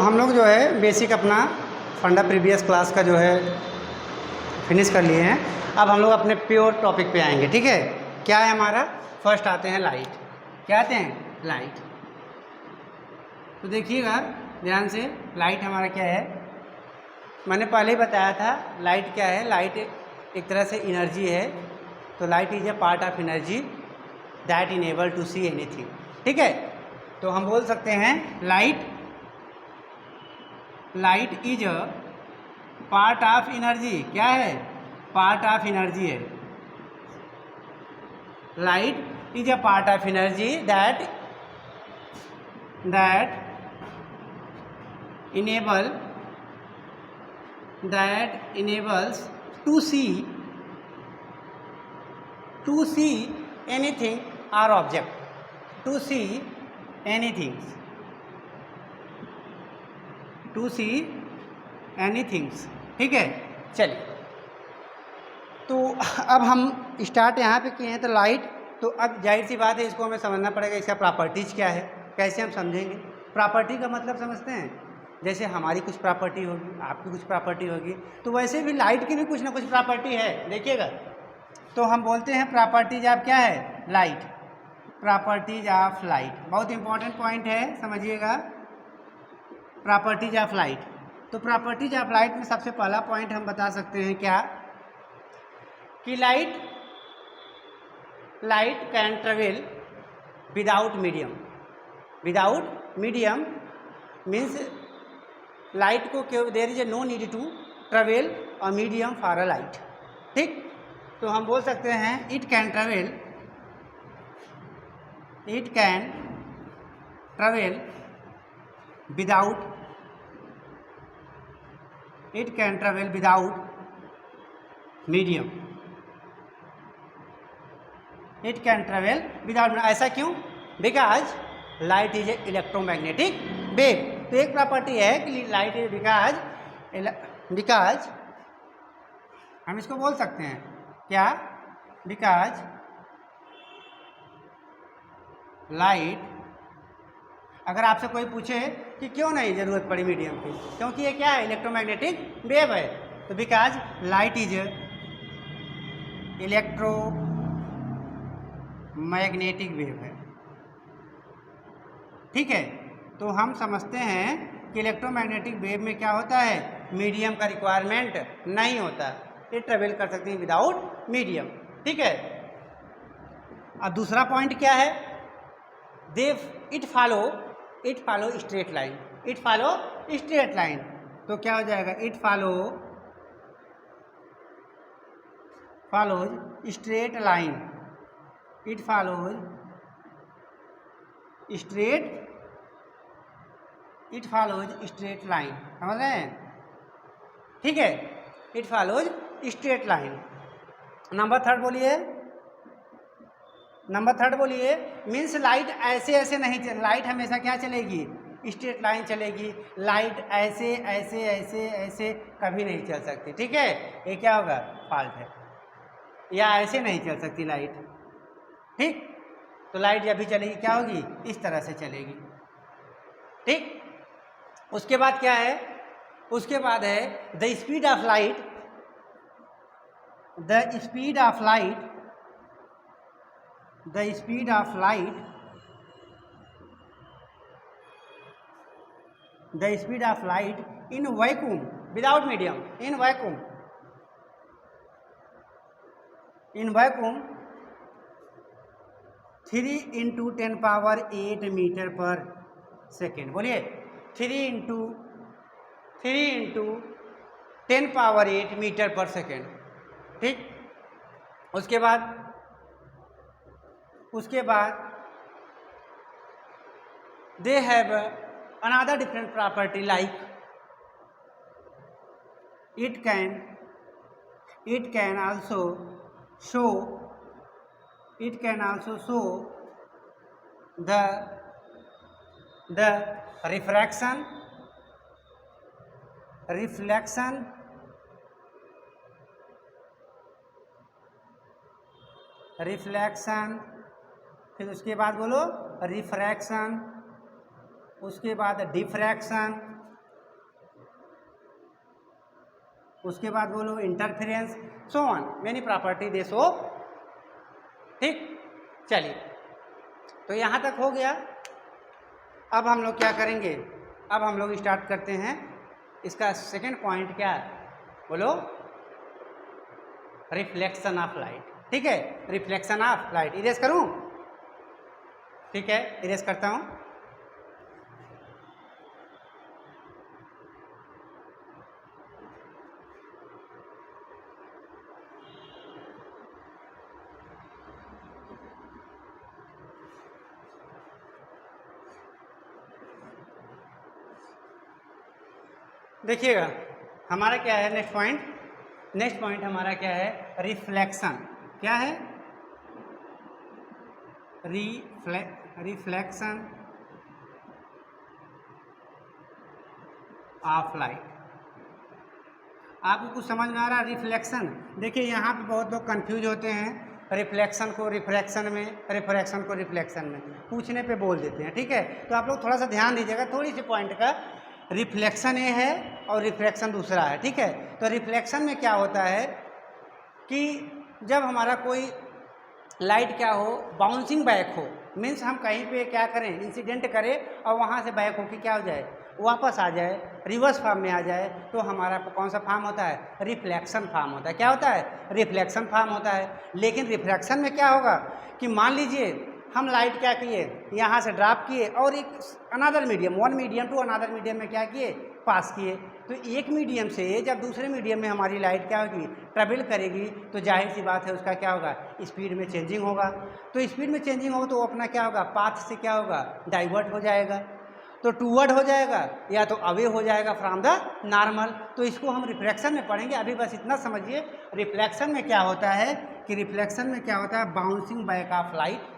हम लोग जो है बेसिक अपना फंडा प्रीवियस क्लास का जो है फिनिश कर लिए हैं। अब हम लोग अपने प्योर टॉपिक पे आएंगे। ठीक है, क्या है हमारा? फर्स्ट आते हैं लाइट। क्या आते हैं? लाइट। तो देखिएगा ध्यान से, लाइट हमारा क्या है? मैंने पहले ही बताया था लाइट क्या है। लाइट एक तरह से एनर्जी है। तो light is a part of energy that enable to see anything. ठीक है, तो हम बोल सकते हैं light is a part of energy. क्या है? पार्ट ऑफ एनर्जी है। Light is a part of energy that enables to see anything or object, to see anything, ठीक है। चलिए, तो अब हम स्टार्ट यहाँ पे किए हैं। तो लाइट, तो अब जाहिर सी बात है इसको हमें समझना पड़ेगा इसका प्रॉपर्टीज क्या है। कैसे हम समझेंगे? प्रॉपर्टी का मतलब समझते हैं, जैसे हमारी कुछ प्रॉपर्टी होगी, आपकी कुछ प्रॉपर्टी होगी, तो वैसे भी लाइट की भी कुछ ना कुछ प्रॉपर्टी है। देखिएगा, तो हम बोलते हैं प्रॉपर्टीज ऑफ क्या है? लाइट। प्रॉपर्टीज ऑफ लाइट बहुत इंपॉर्टेंट पॉइंट है, समझिएगा। प्रॉपर्टीज ऑफ लाइट, तो प्रॉपर्टीज ऑफ लाइट में सबसे पहला पॉइंट हम बता सकते हैं क्या, कि light can travel without medium means light को there is a no need to travel a medium for a light. ठीक, तो हम बोल सकते हैं it can travel without medium. It can travel without, ऐसा क्यों? Because light is a electromagnetic wave. तो एक प्रॉपर्टी है कि लाइट इज बिकॉज हम इसको बोल सकते हैं क्या? बिकॉज लाइट, अगर आपसे कोई पूछे कि क्यों नहीं ज़रूरत पड़ी मीडियम की, क्योंकि ये क्या है? इलेक्ट्रोमैग्नेटिक वेव है। तो because light is electromagnetic wave है। ठीक है, तो हम समझते हैं कि इलेक्ट्रोमैग्नेटिक वेव में क्या होता है? मीडियम का रिक्वायरमेंट नहीं होता, ये ट्रेवल कर सकते हैं विदाउट मीडियम। ठीक है, अब दूसरा पॉइंट क्या है? It follow straight line. तो क्या हो जाएगा? It follows straight line. It follows straight line, समझ रहे हैं? ठीक है, it follows straight line. Number third बोलिए। मीन्स लाइट ऐसे नहीं चल, लाइट हमेशा क्या चलेगी? स्ट्रेट लाइन चलेगी। लाइट ऐसे कभी नहीं चल सकती। ठीक है, ये क्या होगा? फॉल्ट है, या ऐसे नहीं चल सकती लाइट। ठीक, तो लाइट जब भी चलेगी क्या होगी? इस तरह से चलेगी। ठीक, उसके बाद क्या है? उसके बाद है the speed of light in vacuum without medium, in vacuum 3 × 10⁸ metre पर सेकेंड। बोलिए, 3 × 10⁸ मीटर पर सेकेंड। ठीक, उसके बाद they have another different property, like it can also show the reflection फिर उसके बाद बोलो रिफ्रैक्शन, उसके बाद डिफ्रैक्शन, उसके बाद बोलो interference, so on many property they show. ठीक, चलिए तो यहाँ तक हो गया। अब हम लोग क्या करेंगे, अब हम लोग स्टार्ट करते हैं इसका सेकंड पॉइंट क्या है, बोलो रिफ्लेक्शन ऑफ लाइट। ठीक है, रिफ्लेक्शन ऑफ लाइट। इरेज करूं? ठीक है, इरेज करता हूं। देखिएगा हमारा क्या है नेक्स्ट पॉइंट, नेक्स्ट पॉइंट हमारा क्या है, रिफ्लेक्शन। क्या है? Reflection of light. आपको कुछ समझ में आ रहा है? रिफ्लेक्शन, देखिए यहाँ पे बहुत लोग कंफ्यूज होते हैं, रिफ्लेक्शन को रिफ्रैक्शन में, रिफ्रैक्शन को रिफ्लेक्शन में पूछने पे बोल देते हैं। ठीक है, तो आप लोग थोड़ा सा ध्यान दीजिएगा थोड़ी सी पॉइंट का। रिफ्लेक्शन ये है और रिफ्रैक्शन दूसरा है। ठीक है, तो रिफ्लेक्शन में क्या होता है कि जब हमारा कोई लाइट क्या हो, बाउंसिंग बैक हो, मीन्स हम कहीं पे क्या करें, इंसिडेंट करें और वहाँ से बैक हो कि क्या हो जाए, वापस आ जाए, रिवर्स फॉर्म में आ जाए, तो हमारा कौन सा फॉर्म होता है, रिफ्लेक्शन फॉर्म होता है। क्या होता है? रिफ्लेक्शन फॉर्म होता है। लेकिन रिफ्रैक्शन में क्या होगा कि मान लीजिए हम लाइट क्या किए, यहाँ से ड्रॉप किए और एक another medium, one medium to another medium में क्या किए, पास किए। तो एक मीडियम से जब दूसरे मीडियम में हमारी लाइट क्या होगी, ट्रेवल करेगी, तो जाहिर सी बात है उसका क्या होगा, स्पीड में चेंजिंग होगा। तो स्पीड में चेंजिंग होगा तो वो अपना क्या होगा, पाथ से क्या होगा, डाइवर्ट हो जाएगा, तो टूवर्ड हो जाएगा या तो अवे हो जाएगा फ्रॉम द नॉर्मल। तो इसको हम रिफ्लेक्शन में पढ़ेंगे। अभी बस इतना समझिए रिफ्लेक्शन में क्या होता है कि रिफ्लेक्शन में क्या होता है, bouncing back of light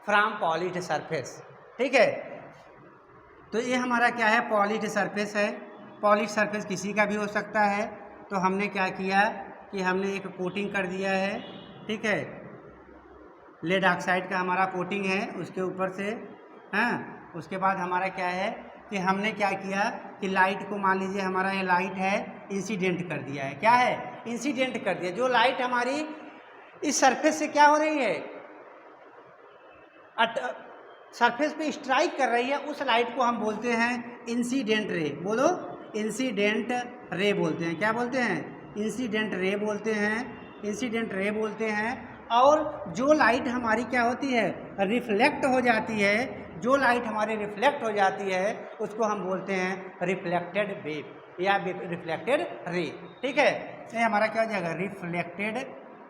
from polished surface. ठीक है, तो ये हमारा क्या है, पॉलिश्ड सरफेस है। पॉलिश्ड सरफेस किसी का भी हो सकता है। तो हमने क्या किया कि हमने एक कोटिंग कर दिया है। ठीक है, लेड ऑक्साइड का हमारा कोटिंग है उसके ऊपर से। हाँ, उसके बाद हमारा क्या है कि हमने क्या किया कि लाइट को, मान लीजिए हमारा ये लाइट है, इंसिडेंट कर दिया है। क्या है? इंसिडेंट कर दिया। जो लाइट हमारी इस सरफेस से क्या हो रही है, सरफेस पे स्ट्राइक कर रही है, उस लाइट को हम बोलते हैं इंसिडेंट रे। बोलो, इंसिडेंट रे बोलते हैं। क्या बोलते हैं? इंसिडेंट रे बोलते हैं, इंसिडेंट रे बोलते हैं। और जो लाइट हमारी क्या होती है, रिफ्लेक्ट हो जाती है, जो लाइट हमारी रिफ्लेक्ट हो जाती है उसको हम बोलते हैं रिफ्लेक्टेड वेव या रिफ्लेक्टेड रे। ठीक है, ये हमारा क्या हो जाएगा,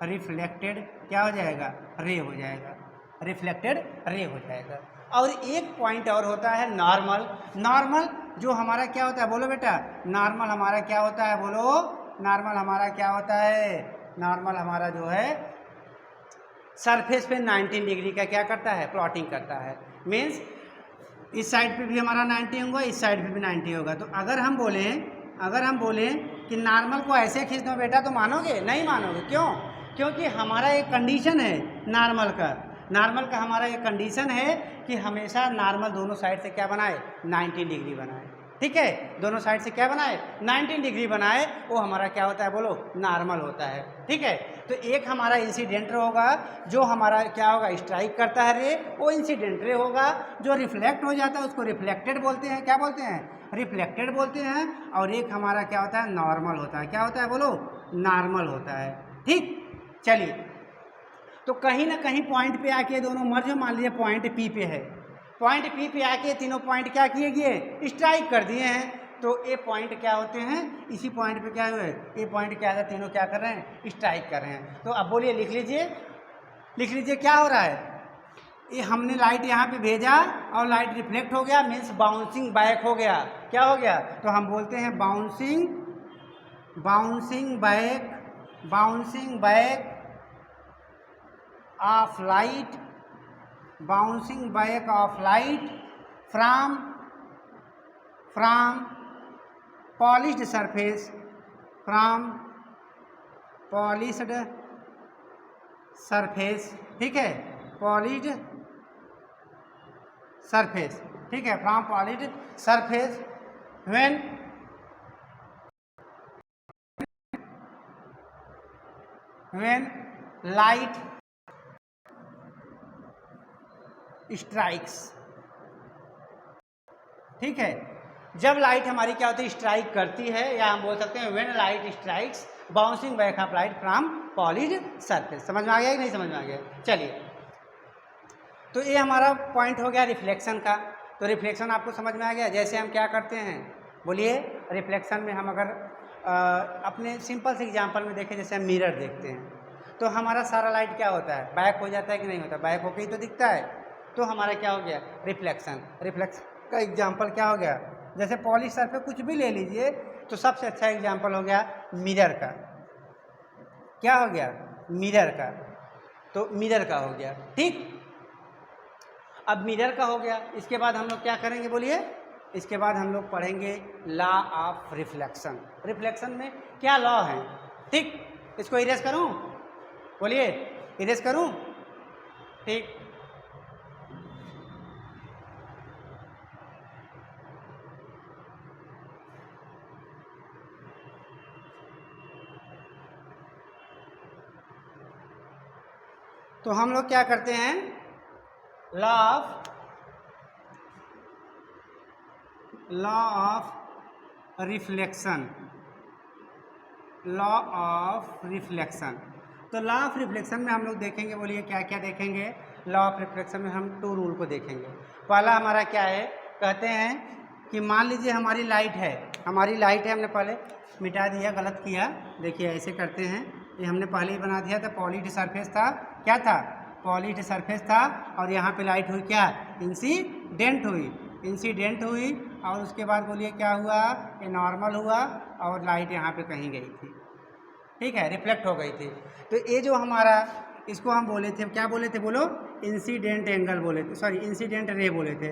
रिफ्लेक्टेड क्या हो जाएगा, रे हो जाएगा, रिफ्लेक्टेड रे हो जाएगा। और एक पॉइंट और होता है नॉर्मल। नॉर्मल जो हमारा क्या होता है, बोलो बेटा, नॉर्मल हमारा क्या होता है, बोलो, नॉर्मल हमारा क्या होता है, नॉर्मल हमारा जो है सरफेस पे 90 डिग्री का क्या करता है, प्लॉटिंग करता है। मीन्स इस साइड पे भी हमारा 90 होगा, इस साइड पे भी 90 होगा। तो अगर हम बोलें कि नॉर्मल को ऐसे खींच दो बेटा, तो मानोगे? नहीं मानोगे। क्यों? क्योंकि हमारा एक कंडीशन है नॉर्मल का हमारा एक कंडीशन है कि हमेशा नॉर्मल दोनों साइड से क्या बनाए, 90 डिग्री बनाए। ठीक है, दोनों साइड से क्या बनाए, 90 डिग्री बनाए, वो हमारा क्या होता है, बोलो, नॉर्मल होता है। ठीक है, तो एक हमारा इंसिडेंट रे होगा, जो हमारा क्या होगा, स्ट्राइक करता है रे, वो इंसिडेंट रे होगा। जो रिफ्लेक्ट हो जाता है उसको रिफ्लेक्टेड बोलते हैं। क्या बोलते हैं? रिफ्लेक्टेड बोलते हैं। और एक हमारा क्या होता है, नॉर्मल होता है। क्या होता है, बोलो, नॉर्मल होता है। ठीक, चलिए, तो कहीं ना कहीं पॉइंट पे आके दोनों मर्ज, मान लीजिए पॉइंट पी पे है, पॉइंट पी पे आके तीनों पॉइंट क्या किए गए, स्ट्राइक कर दिए हैं। तो ये पॉइंट क्या होते हैं, इसी पॉइंट पे क्या हुए, ये पॉइंट क्या है, तीनों क्या कर रहे हैं, स्ट्राइक कर रहे हैं। तो अब बोलिए, लिख लीजिए क्या हो रहा है। ये हमने लाइट यहाँ पे भेजा और लाइट रिफ्लेक्ट हो गया, मीन्स बाउंसिंग बैक हो गया। क्या हो गया? तो हम बोलते हैं bouncing back of light, bouncing back of light from polished surface, from polished surface. ठीक है, पॉलिश्ड सरफेस। ठीक है, from polished surface when when light strikes, ठीक है, जब लाइट हमारी क्या होती है, स्ट्राइक करती है, या हम बोल सकते हैं when light strikes bouncing back of light from polished surface. समझ में आ गया कि नहीं समझ में आ गया? चलिए, तो ये हमारा पॉइंट हो गया रिफ्लेक्शन का। तो रिफ्लेक्शन आपको समझ में आ गया। जैसे हम क्या करते हैं, बोलिए, रिफ्लेक्शन में हम अगर अपने सिंपल से एग्जांपल में देखें, जैसे हम मिरर देखते हैं तो हमारा सारा लाइट क्या होता है, बैक हो जाता है कि नहीं होता, बैक होकर ही तो दिखता है। तो हमारा क्या हो गया, रिफ्लेक्शन। रिफ्लेक्शन का एग्जांपल क्या हो गया, जैसे पॉलिश सरफेस कुछ भी ले लीजिए, तो सबसे अच्छा एग्जांपल हो गया मिरर का। क्या हो गया, मिरर का। तो मिरर का हो गया, ठीक। अब मिरर का हो गया, इसके बाद हम लोग क्या करेंगे, बोलिए, इसके बाद हम लोग पढ़ेंगे लॉ ऑफ रिफ्लेक्शन। रिफ्लेक्शन में क्या लॉ है, ठीक। इसको इरेज करूं, बोलिए, इरेज करूं, ठीक। तो हम लोग क्या करते हैं, law of reflection, law of reflection. तो लॉ ऑफ रिफ्लेक्शन में हम लोग देखेंगे, बोलिए क्या क्या देखेंगे। लॉ ऑफ रिफ्लेक्शन में हम 2 रूल को देखेंगे। पहला हमारा क्या है, कहते हैं कि मान लीजिए हमारी लाइट है, हमारी लाइट है, हमने पहले मिटा दिया, गलत किया, देखिए ऐसे करते हैं, ये हमने पहले ही बना दिया था। पॉलिश्ड सरफेस था, क्या था, पॉलिश्ड सरफेस था, और यहाँ पे लाइट हुई क्या, इंसिडेंट हुई, इंसिडेंट हुई, और उसके बाद बोलिए क्या हुआ, ये नॉर्मल हुआ, और लाइट यहाँ पे कहीं गई थी, ठीक है, रिफ्लेक्ट हो गई थी। तो ये जो हमारा, इसको हम बोले थे, क्या बोले थे, बोलो, इंसिडेंट एंगल बोले थे, सॉरी इंसिडेंट रे बोले थे।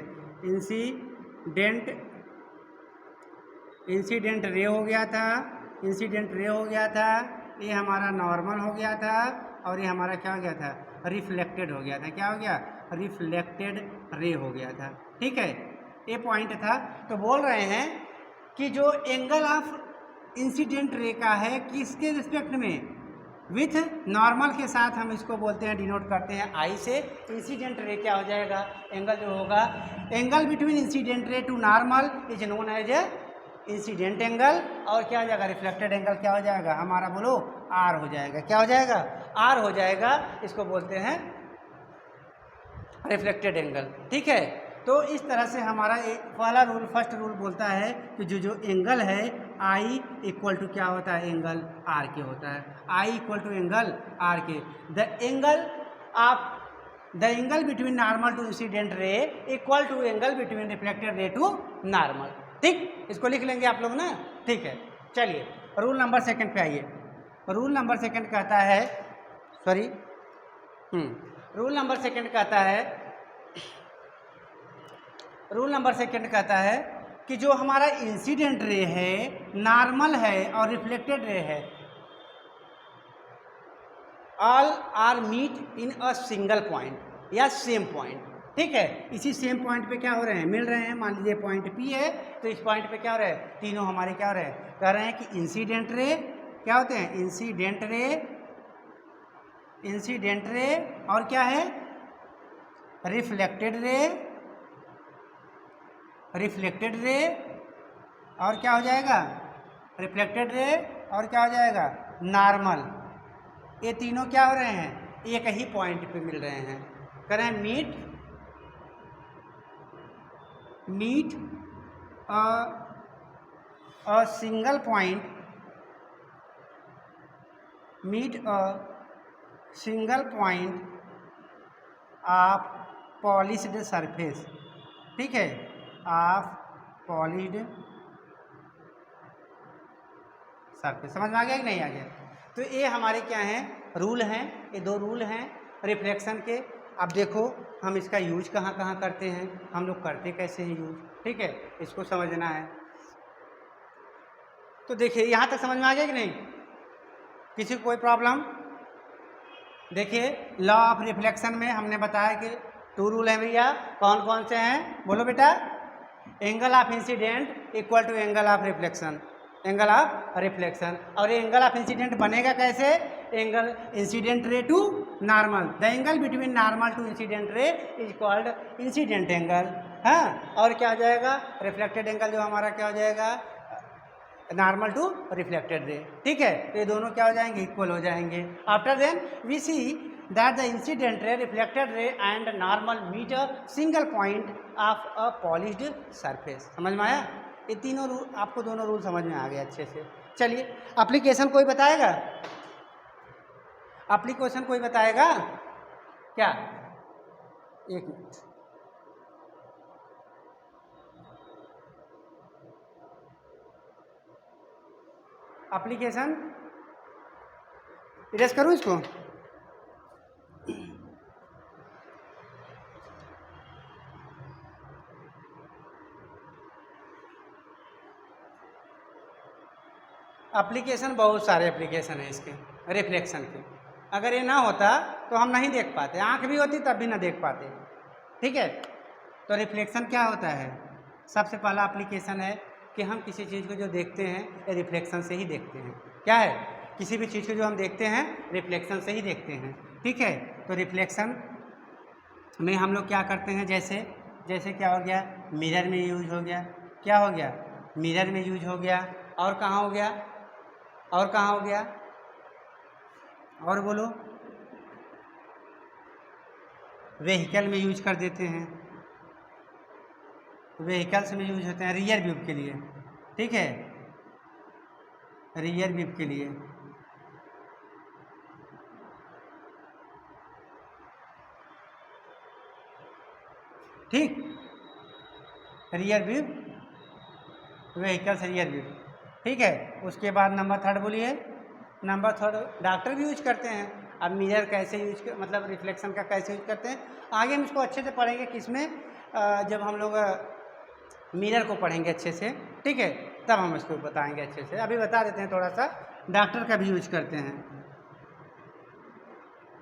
इंसिडेंट रे हो गया था, इंसिडेंट रे हो गया था, ये हमारा नॉर्मल हो गया था, और ये हमारा क्या हो गया था, रिफ्लेक्टेड हो गया था। क्या हो गया, रिफ्लेक्टेड रे हो गया था, ठीक है, ये पॉइंट था। तो बोल रहे हैं कि जो एंगल ऑफ इंसिडेंट रे का है, किसके रिस्पेक्ट में, विथ नॉर्मल के साथ हम इसको बोलते हैं, डिनोट करते हैं आई से। इंसिडेंट रे क्या हो जाएगा, एंगल जो होगा, angle between incident ray to normal is known as a incident angle, और क्या हो जाएगा, रिफ्लेक्टेड एंगल क्या हो जाएगा हमारा, बोलो, आर हो जाएगा। क्या हो जाएगा, आर हो जाएगा, इसको बोलते हैं रिफ्लेक्टेड एंगल, ठीक है। तो इस तरह से हमारा एक पहला रूल, फर्स्ट रूल बोलता है कि जो एंगल है आई इक्वल टू क्या होता है, एंगल आर के होता है, I equal to angle R के। The angle between normal to incident ray equal to angle between reflected ray to normal, ठीक। इसको लिख लेंगे आप लोग ना, ठीक है। चलिए रूल नंबर 2 पे आइए। रूल नंबर 2 कहता है, सॉरी, रूल नंबर 2 कहता है, रूल नंबर 2 कहता है कि जो हमारा इंसिडेंट रे है, नॉर्मल है और रिफ्लेक्टेड रे है, all are meet in a single point या सेम पॉइंट, ठीक है। इसी सेम पॉइंट पे क्या हो रहे हैं, मिल रहे हैं। मान लीजिए पॉइंट पी है, तो इस पॉइंट पे क्या हो रहा है, तीनों हमारे क्या हो रहे हैं, कह रहे हैं कि इंसिडेंट रे क्या होते हैं, इंसिडेंट रे, इंसिडेंट रे, और क्या है, रिफ्लेक्टेड रे, रिफ्लेक्टेड रे, और क्या हो जाएगा, रिफ्लेक्टेड रे, और क्या हो जाएगा, नॉर्मल। ये तीनों क्या हो रहे हैं, एक ही पॉइंट पे मिल रहे हैं, कह रहे हैं meet a single point, meet a single point of polished surface, ठीक है, ऑफ पॉलिश्ड सरफेस। समझ में आ गया कि नहीं आ गया? तो ये हमारे क्या हैं, रूल हैं, ये 2 रूल हैं रिफ्लेक्शन के। अब देखो हम इसका यूज कहाँ कहाँ करते हैं, हम लोग करते कैसे हैं यूज, ठीक है, इसको समझना है। तो देखिए यहाँ तक समझ में आ गया कि नहीं, किसी को कोई प्रॉब्लम? देखिए लॉ ऑफ रिफ्लेक्शन में हमने बताया कि 2 रूल हैं भैया, कौन कौन से हैं, बोलो बेटा। Angle of incident equal to angle of reflection, angle of reflection. और ये एंगल ऑफ इंसिडेंट बनेगा कैसे, angle incident ray to normal, the angle between normal to incident ray is called incident angle. हाँ, और क्या हो जाएगा, रिफ्लेक्टेड एंगल जो हमारा क्या हो जाएगा, नॉर्मल टू रिफ्लेक्टेड रे। ठीक है, तो ये दोनों क्या हो जाएंगे, इक्वल हो जाएंगे। After then we see that the incident ray, reflected ray and normal meet a single point of a polished surface. समझ में आया? ये तीनों रूल, आपको दोनों रूल समझ में आ गए अच्छे से। चलिए एप्लीकेशन कोई बताएगा, एप्लीकेशन कोई बताएगा क्या? एक मिनट, एप्लीकेशन इरेज करूँ इसको? एप्लीकेशन बहुत सारे एप्लीकेशन है इसके रिफ्लेक्शन के। अगर ये ना होता तो हम नहीं देख पाते, आंख भी होती तब भी ना देख पाते। ठीक है, तो रिफ्लेक्शन क्या होता है? सबसे पहला एप्लीकेशन है कि हम किसी चीज़ को जो देखते हैं ये रिफ्लेक्शन से ही देखते हैं। क्या है? किसी भी चीज़ को जो हम देखते हैं रिफ्लेक्शन से ही देखते हैं। ठीक है, तो रिफ्लेक्शन में हम लोग क्या करते हैं, जैसे जैसे क्या हो गया, मिरर में यूज हो गया। क्या हो गया? मिरर में यूज हो गया। और कहाँ हो गया? और कहाँ हो गया? और बोलो। व्हीकल में यूज कर देते हैं, व्हीकल्स में यूज होते हैं रियर व्यू के लिए। ठीक है, रियर व्यू के लिए। ठीक, rear view, vehicles rear view. ठीक है, उसके बाद नंबर थर्ड बोलिए। नंबर थर्ड डॉक्टर भी यूज करते हैं। अब मिरर कैसे यूज कर, मतलब रिफ्लेक्शन का कैसे यूज करते हैं, आगे हम इसको अच्छे से पढ़ेंगे किसमें, जब हम लोग मिरर को पढ़ेंगे अच्छे से। ठीक है, तब हम इसको बताएंगे अच्छे से। अभी बता देते हैं थोड़ा सा। डॉक्टर का भी यूज करते हैं,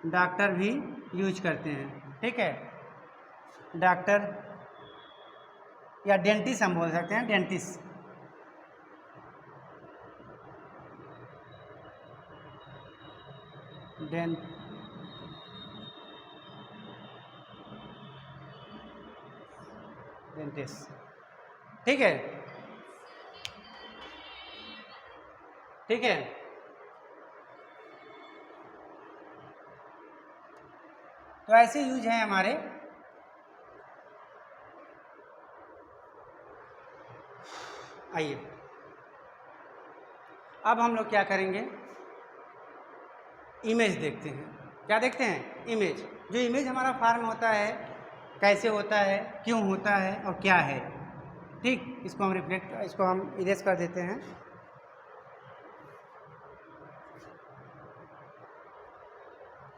डॉक्टर भी यूज करते हैं। ठीक है, डॉक्टर या डेंटिस्ट हम बोल सकते हैं, डेंटिस्ट। डेंटिस्ट। ठीक है, ठीक है। तो ऐसे यूज हैं हमारे। आइए अब हम लोग क्या करेंगे, इमेज देखते हैं। क्या देखते हैं? इमेज। जो इमेज हमारा फॉर्म होता है, कैसे होता है, क्यों होता है और क्या है। ठीक, इसको हम इसको हम इरेज कर देते हैं।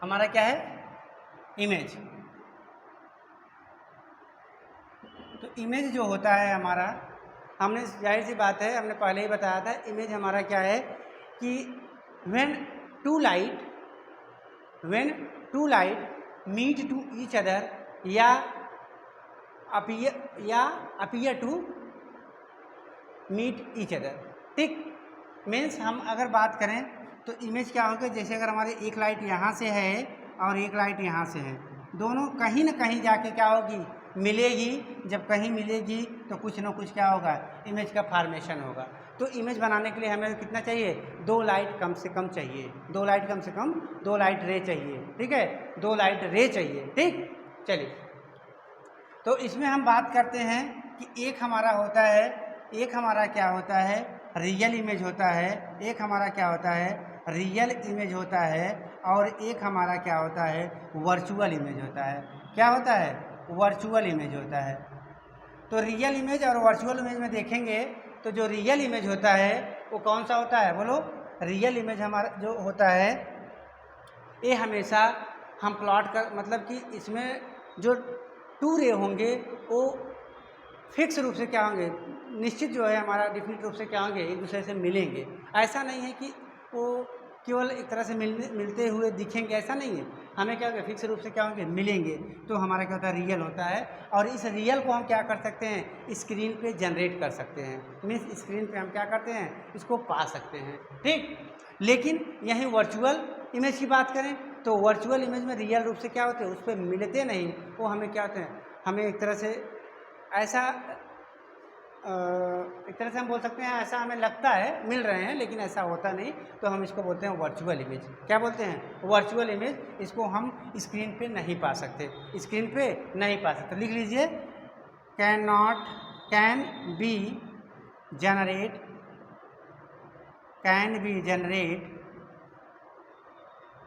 हमारा क्या है? इमेज। तो इमेज जो होता है हमारा, हमने जाहिर सी बात है, हमने पहले ही बताया था, इमेज हमारा क्या है कि when two light meet to each other या appear to meet each other. ठीक, मीन्स हम अगर बात करें तो इमेज क्या होगा, जैसे अगर हमारी एक लाइट यहाँ से है और एक लाइट यहाँ से है, दोनों कहीं ना कहीं जाके क्या होगी, मिलेगी। जब कहीं मिलेगी तो कुछ ना कुछ क्या होगा, इमेज का फॉर्मेशन होगा। तो इमेज बनाने के लिए हमें कितना चाहिए? 2 लाइट कम से कम चाहिए, 2 लाइट कम से कम, 2 लाइट रे चाहिए। ठीक है, 2 लाइट रे चाहिए। ठीक, चलिए तो इसमें हम बात करते हैं कि एक हमारा होता है, एक हमारा क्या होता है, रियल इमेज होता है। एक हमारा क्या होता है, रियल इमेज होता है। और एक हमारा क्या होता है, वर्चुअल इमेज होता है। क्या होता है? वर्चुअल इमेज होता है। तो रियल इमेज और वर्चुअल इमेज में देखेंगे तो जो रियल इमेज होता है वो कौन सा होता है, बोलो। रियल इमेज हमारा जो होता है ये हमेशा हम प्लॉट कर, मतलब कि इसमें जो 2 रे होंगे वो फिक्स रूप से क्या होंगे, निश्चित जो है हमारा डिफिनिट रूप से क्या होंगे, एक दूसरे से मिलेंगे। ऐसा नहीं है कि वो केवल एक तरह से मिलते हुए दिखेंगे, ऐसा नहीं है। हमें क्या होगा, फिक्स रूप से क्या होंगे, मिलेंगे। तो हमारा क्या होता है, रियल होता है। और इस रियल को हम क्या कर सकते हैं, स्क्रीन पे जनरेट कर सकते हैं। मीन्स स्क्रीन पे हम क्या करते हैं, इसको पा सकते हैं। ठीक, लेकिन यही वर्चुअल इमेज की बात करें तो वर्चुअल इमेज में रियल रूप से क्या होते हैं, उस पर मिलते नहीं, वो हमें क्या होते हैं, हमें एक तरह से ऐसा एक तरह से हम बोल सकते हैं ऐसा हमें लगता है मिल रहे हैं, लेकिन ऐसा होता नहीं, तो हम इसको बोलते हैं वर्चुअल इमेज। क्या बोलते हैं, वर्चुअल इमेज। इसको हम स्क्रीन पे नहीं पा सकते, स्क्रीन पे नहीं पा सकते। लिख लीजिए, can be generate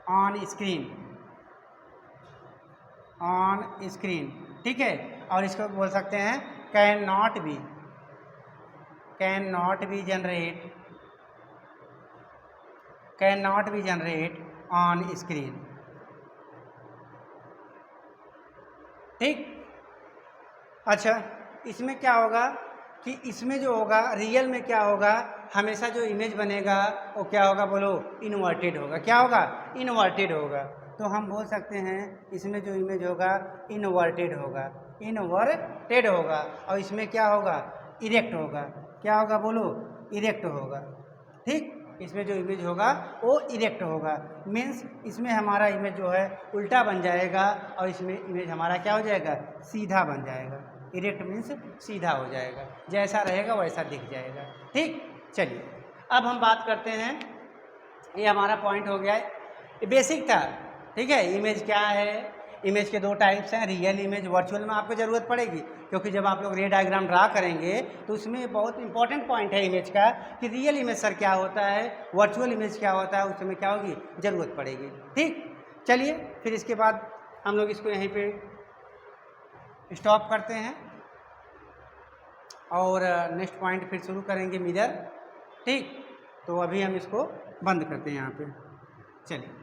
on screen, ठीक है। और इसको बोल सकते हैं can not be generate on screen, ठीक। अच्छा, इसमें क्या होगा कि इसमें जो होगा रियल में क्या होगा, हमेशा जो इमेज बनेगा वो क्या होगा, बोलो, इन्वर्टेड होगा। क्या होगा, इन्वर्टेड होगा। तो हम बोल सकते हैं इसमें जो इमेज होगा इन्वर्टेड होगा, और इसमें क्या होगा, इरेक्ट होगा। क्या होगा, बोलो, इरेक्ट होगा, ठीक। इसमें जो इमेज होगा वो इरेक्ट होगा, मीन्स इसमें हमारा इमेज जो है उल्टा बन जाएगा, और इसमें इमेज हमारा क्या हो जाएगा, सीधा बन जाएगा। इरेक्ट मीन्स सीधा हो जाएगा, जैसा रहेगा वैसा दिख जाएगा, ठीक। चलिए अब हम बात करते हैं, ये हमारा पॉइंट हो गया है, ये बेसिक था, ठीक है। इमेज क्या है, इमेज के दो टाइप्स हैं, रियल इमेज, वर्चुअल में आपको ज़रूरत पड़ेगी, क्योंकि जब आप लोग रे डायग्राम ड्रा करेंगे तो उसमें बहुत इंपॉर्टेंट पॉइंट है इमेज का कि रियल इमेज सर क्या होता है, वर्चुअल इमेज क्या होता है, उस समय क्या होगी, ज़रूरत पड़ेगी, ठीक। चलिए फिर इसके बाद हम लोग इसको यहीं पे स्टॉप करते हैं और नेक्स्ट पॉइंट फिर शुरू करेंगे मिरर, ठीक। तो अभी हम इसको बंद करते हैं यहाँ पे, चलिए।